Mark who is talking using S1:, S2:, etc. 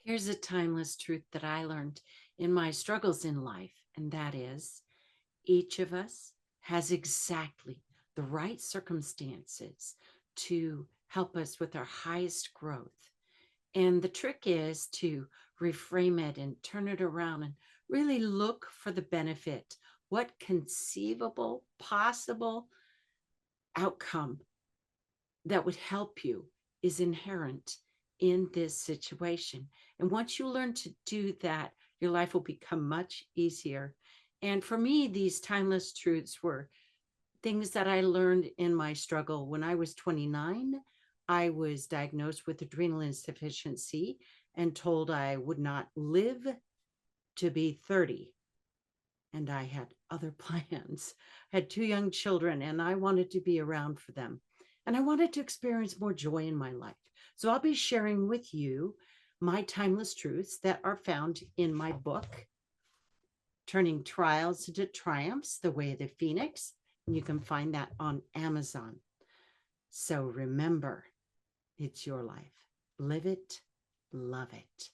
S1: Here's a timeless truth that I learned in my struggles in life, and that is each of us has exactly the right circumstances to help us with our highest growth. And the trick is to reframe it and turn it around and really look for the benefit. What conceivable, possible outcome that would help you is inherent in this situation. And once you learn to do that, your life will become much easier. And for me, these timeless truths were things that I learned in my struggle. When I was 29, I was diagnosed with adrenal insufficiency and told I would not live to be 30. And I had other plans. I had two young children, and I wanted to be around for them. And I wanted to experience more joy in my life. So I'll be sharing with you my timeless truths that are found in my book, Turning Trials into Triumphs, The Way of the Phoenix. And you can find that on Amazon. So remember, it's your life. Live it, love it.